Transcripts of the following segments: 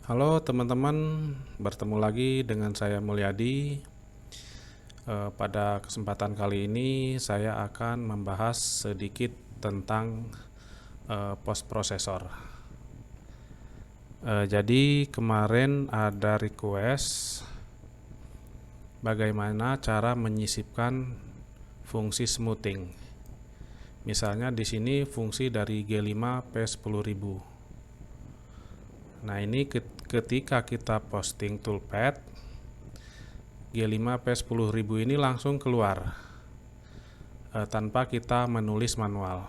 Halo teman-teman, bertemu lagi dengan saya Mulyadi. Pada kesempatan kali ini saya akan membahas sedikit tentang post processor. Jadi kemarin ada request bagaimana cara menyisipkan fungsi smoothing. Misalnya di sini fungsi dari G5 P10000. Nah, ini ketika kita posting toolpad G5 P10000 ini langsung keluar tanpa kita menulis manual.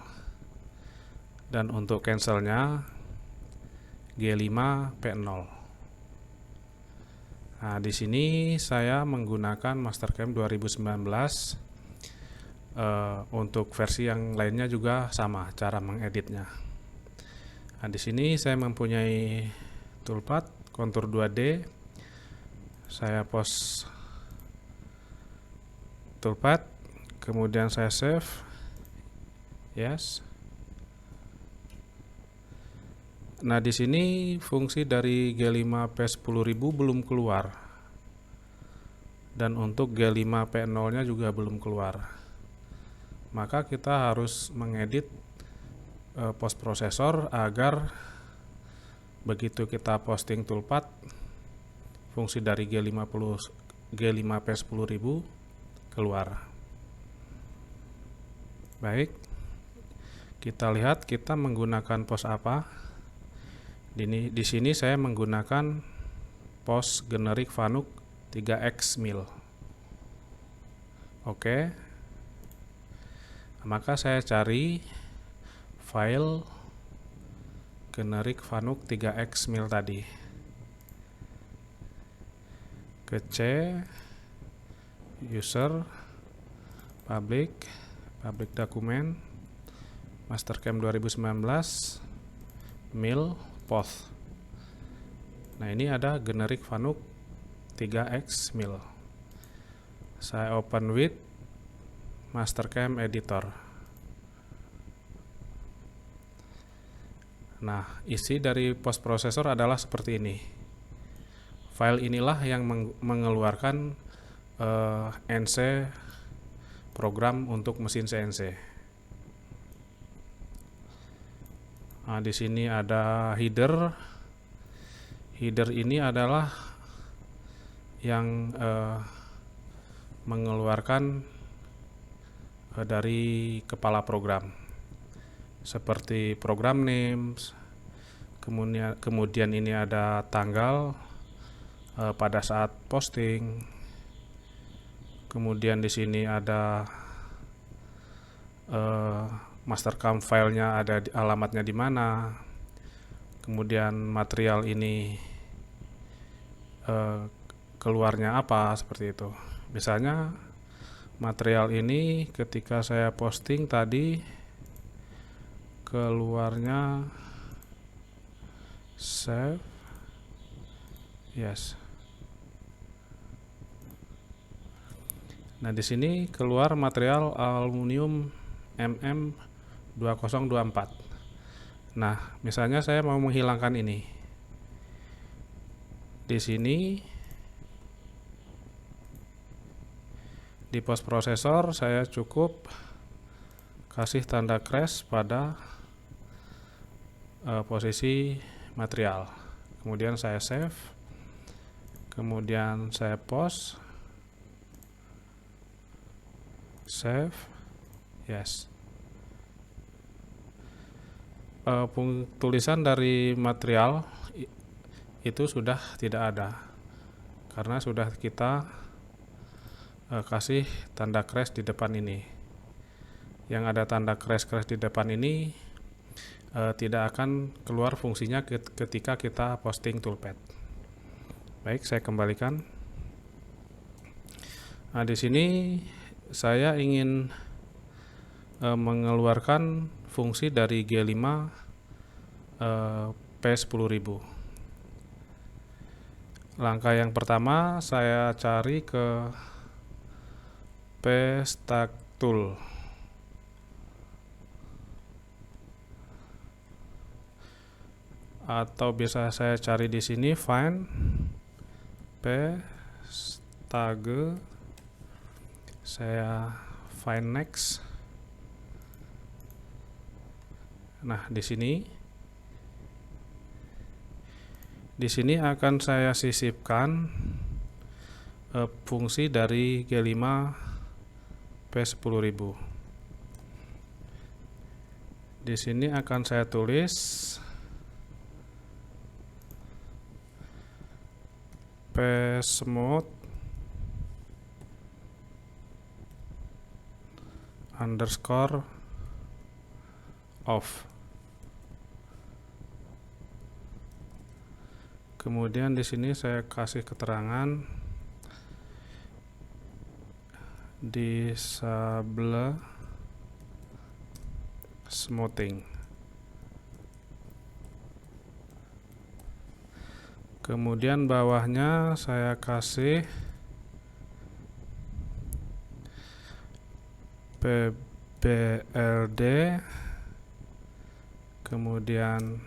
Dan untuk cancelnya G5 P0. Nah, di sini saya menggunakan Mastercam 2019. Untuk versi yang lainnya juga sama cara mengeditnya. Nah, di sini saya mempunyai toolpad kontur 2D. Saya post toolpad, kemudian saya save. Yes. Nah, di sini fungsi dari G5 P10000 belum keluar. Dan untuk G5 P0-nya juga belum keluar. Maka kita harus mengedit post processor agar begitu kita posting toolpad fungsi dari G5 P10000 keluar. Baik, kita lihat kita menggunakan post apa. Di sini saya menggunakan post generic Fanuc 3x mil. Oke. Maka saya cari file generic Fanuc 3x mil tadi. Ke C, user, public dokumen, Mastercam 2019, mil, path. Nah, ini ada generic Fanuc 3x mil. Saya open with Mastercam editor. Nah, isi dari post processor adalah seperti ini. File inilah yang mengeluarkan NC program untuk mesin CNC. Nah, di sini ada header. Header ini adalah yang mengeluarkan dari kepala program, seperti program names. Kemudian ini ada tanggal pada saat posting. Kemudian di sini ada Mastercam filenya, ada alamatnya di mana. Kemudian material ini keluarnya apa, seperti itu. Misalnya material ini ketika saya posting tadi keluarnya save. Yes. Nah, di sini keluar material aluminium MM2024. Nah, misalnya saya mau menghilangkan ini. Di sini di post processor saya cukup kasih tanda crash pada posisi material. Kemudian saya save. Kemudian saya post. Save. Yes. Tulisan dari material itu sudah tidak ada karena sudah kita kasih tanda crash di depan ini. Yang ada tanda crash di depan ini tidak akan keluar fungsinya ketika kita posting toolpad. Baik, saya kembalikan. Nah, di sini saya ingin mengeluarkan fungsi dari G5 P10000. Langkah yang pertama saya cari ke P-Stack Tool. atau bisa saya cari di sini find stage, saya find next. Nah, di sini akan saya sisipkan fungsi dari G5 P10000. Di sini akan saya tulis psmooth underscore off. Kemudian di sini saya kasih keterangan disable smoothing. Kemudian bawahnya saya kasih pbld, kemudian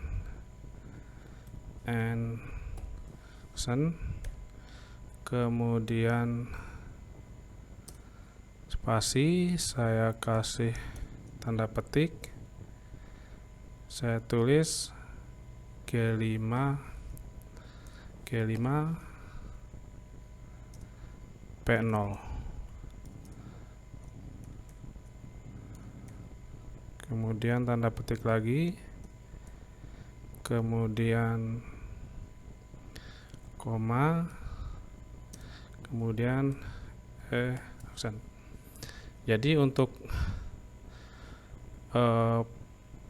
action, kemudian spasi, saya kasih tanda petik, saya tulis G5 P0. Kemudian tanda petik lagi, kemudian koma, kemudian aksen. Jadi untuk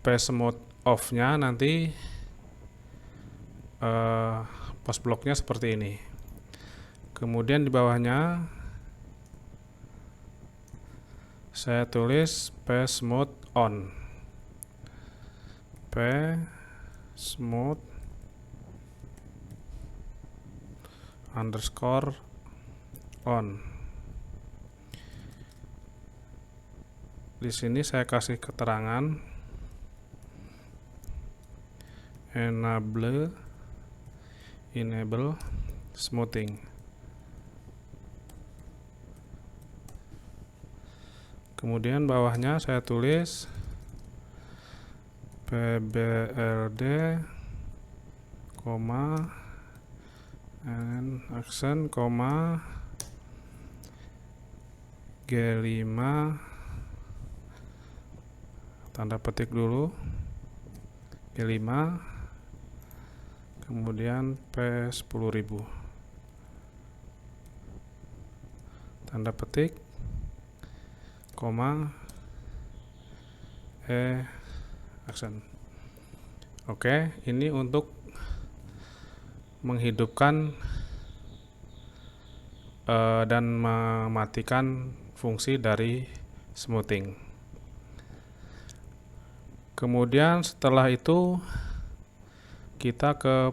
psmooth off-nya nanti post blocknya seperti ini. Kemudian di bawahnya saya tulis psmooth on, psmooth underscore on. Di sini saya kasih keterangan enable smoothing. Kemudian bawahnya saya tulis pbld, and action, G5 tanda petik dulu, G5, kemudian P10000 tanda petik, action. Oke, ini untuk menghidupkan dan mematikan fungsi dari smoothing. Kemudian setelah itu kita ke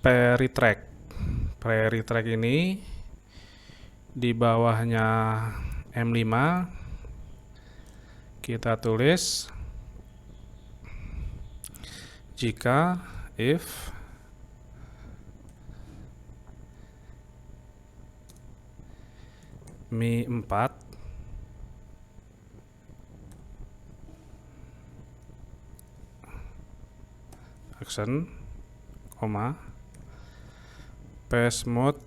pre-track. Pre-track ini di bawahnya M5 kita tulis jika if Mi 4 action, psmooth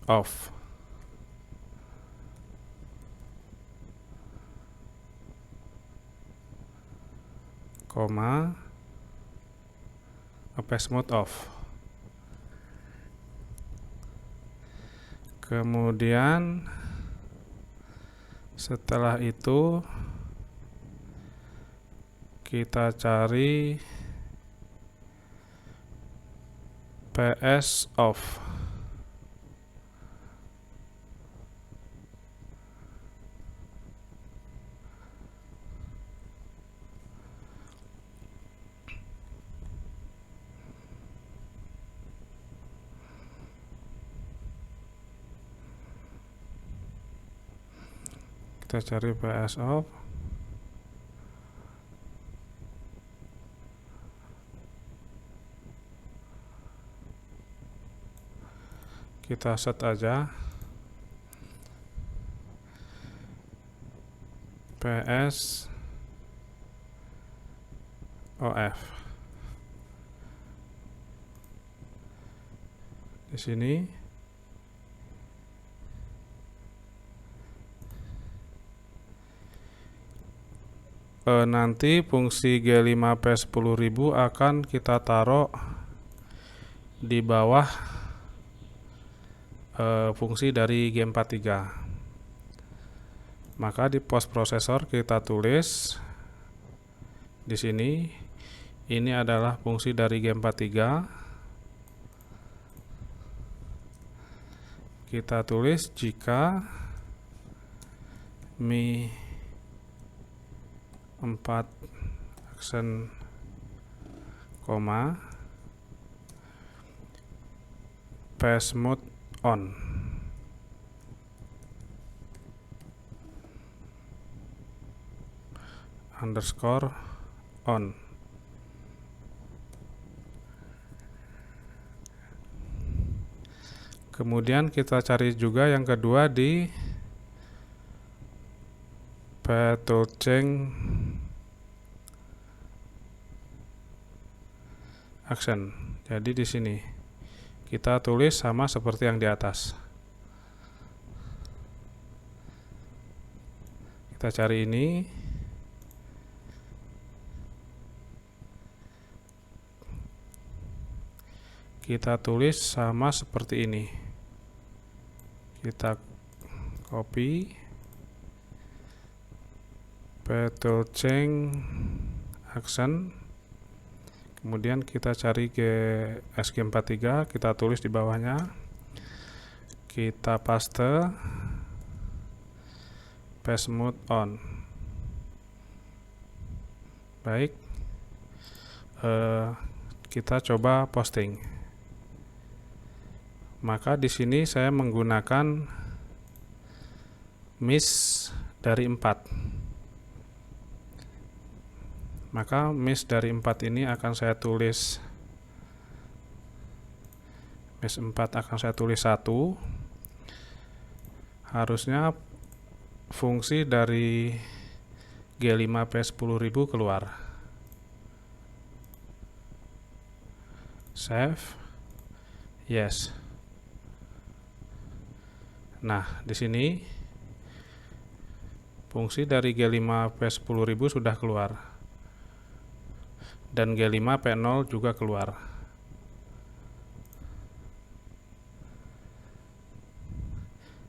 off. Psmooth off. Kemudian setelah itu kita cari PS off. Kita cari ps off. Kita set aja ps off. Di sini nanti fungsi G5P10000 akan kita taruh di bawah fungsi dari G43. Maka di post processor kita tulis di sini, ini adalah fungsi dari G43. Kita tulis jika Mi 4 action, pass mode on. Underscore on. Kemudian kita cari juga yang kedua di P-toolchain action. Jadi di sini kita tulis sama seperti yang di atas. Kita cari ini. Kita tulis sama seperti ini. Kita copy P-toolchain action. Kemudian kita cari ke SG43, kita tulis di bawahnya. Kita paste pass mode on. Baik. Kita coba posting. Maka di sini saya menggunakan MIS dari 4. Maka MIS dari 4 ini akan saya tulis, MIS 4 akan saya tulis 1. Harusnya fungsi dari G5P10000 keluar. Save. Yes. Nah, di sini fungsi dari G5P10000 sudah keluar. Dan G5P0 juga keluar.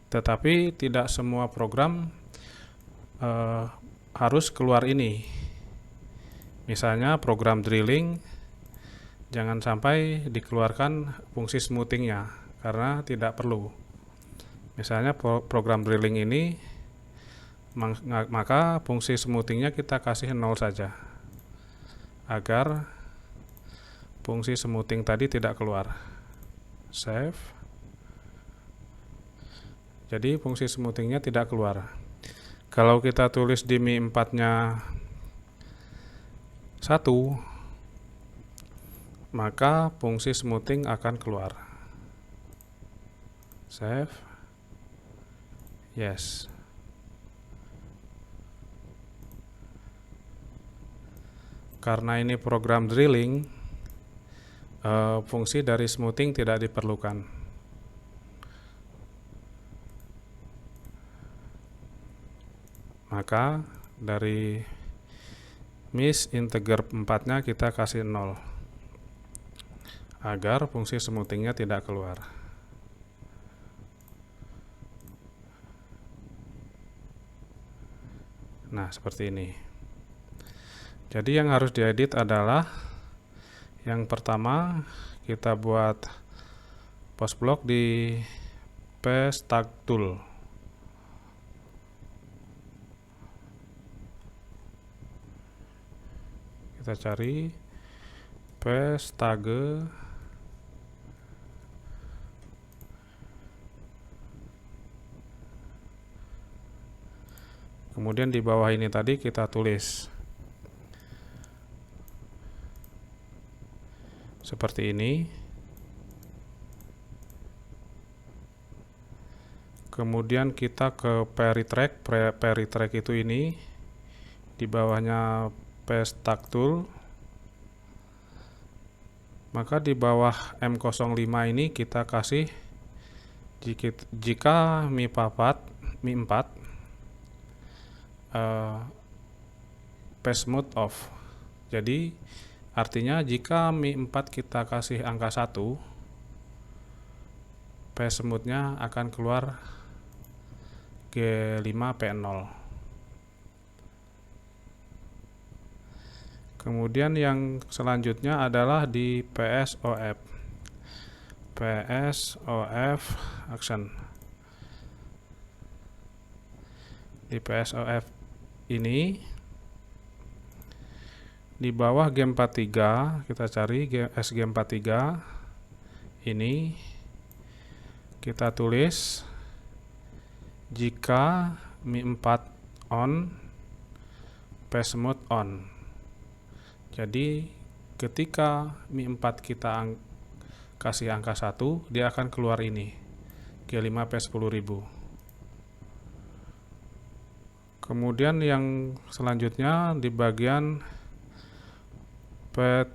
Tetapi tidak semua program harus keluar ini. Misalnya program drilling, jangan sampai dikeluarkan fungsi smoothingnya karena tidak perlu. Misalnya program drilling ini, maka fungsi smoothingnya kita kasih 0 saja agar fungsi smoothing tadi tidak keluar. Save. Jadi fungsi smoothingnya tidak keluar. Kalau kita tulis di Mi 4-nya 1, maka fungsi smoothing akan keluar. Save. Yes. Karena ini program drilling, fungsi dari smoothing tidak diperlukan. Maka dari MIS integer 4-nya kita kasih 0 agar fungsi smoothingnya tidak keluar. Nah, seperti ini. Jadi yang harus diedit adalah yang pertama kita buat post block di paste tag tool. Kita cari paste tag Kemudian di bawah ini tadi kita tulis seperti ini. Kemudian kita ke Peritrack. Peritrack itu ini, di bawahnya Paste Tag Tool. Maka di bawah M05 ini kita kasih jika Mi 4 Paste Mode Off. Jadi artinya jika Mi 4 kita kasih angka 1, Paste Mode-nya akan keluar G5P0. Kemudian yang selanjutnya adalah di PSOF. PSOF action. Di PSOF ini, di bawah G43 kita cari SG43 ini, kita tulis jika Mi 4 on, Paste Mode on. Jadi ketika Mi 4 kita kasih angka 1, dia akan keluar ini G5P10000. Kemudian yang selanjutnya di bagian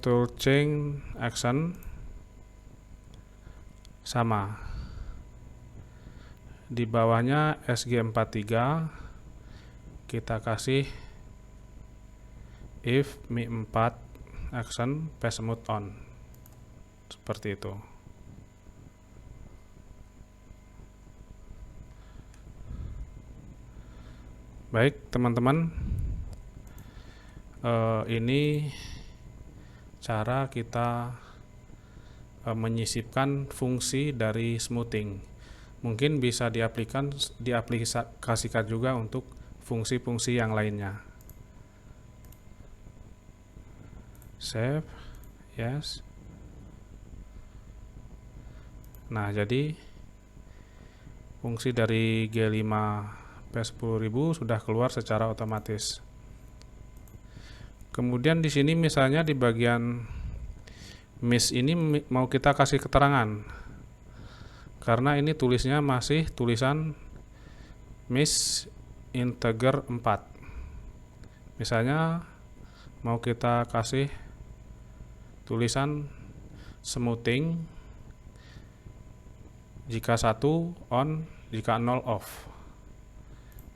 Tool Chain Action sama. Di bawahnya SG43 kita kasih if Mi 4 action Paste Mode on. Seperti itu. Baik teman-teman, ini cara kita menyisipkan fungsi dari smoothing. Mungkin bisa diaplikasikan juga untuk fungsi-fungsi yang lainnya. Save, yes. Nah, jadi fungsi dari G5P10000 sudah keluar secara otomatis. Kemudian di sini misalnya di bagian miss ini mau kita kasih keterangan. Karena ini tulisnya masih tulisan miss integer 4. Misalnya mau kita kasih tulisan smoothing jika 1 on, jika 0 off.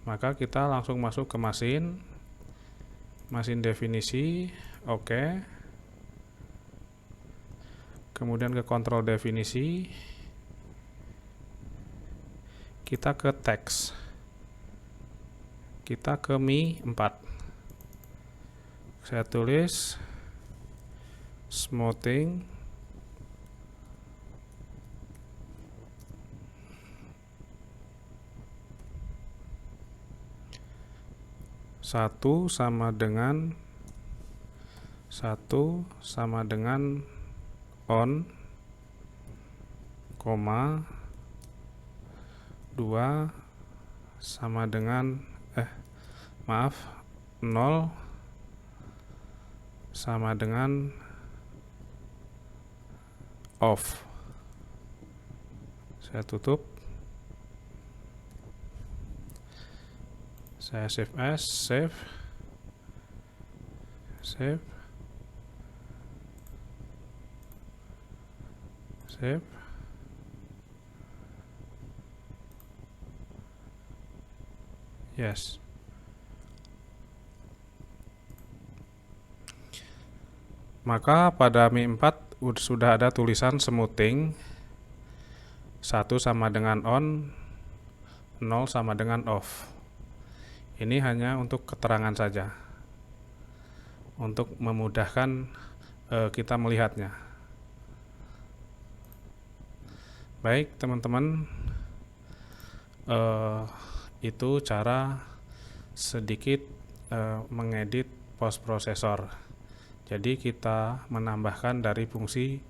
Maka kita langsung masuk ke mesin definisi, oke. Kemudian ke kontrol definisi, kita ke teks, kita ke Mi 4. Saya tulis smoothing satu sama dengan on, koma 2 sama dengan 0 sama dengan off. Saya tutup, saya save as, save, yes. Maka pada Mi 4 sudah ada tulisan smoothing 1 sama dengan on, 0 sama dengan off. Ini hanya untuk keterangan saja, untuk memudahkan kita melihatnya. Baik teman-teman, itu cara sedikit mengedit post processor. Jadi kita menambahkan dari fungsi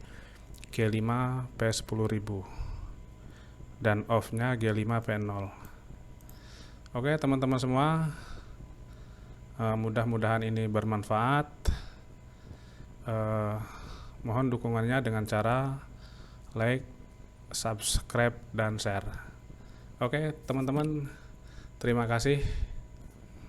G5P10000 dan off-nya G5P0. Oke teman-teman semua, Mudah-mudahan ini bermanfaat. Mohon dukungannya dengan cara like, subscribe, dan share. Oke teman-teman, terima kasih.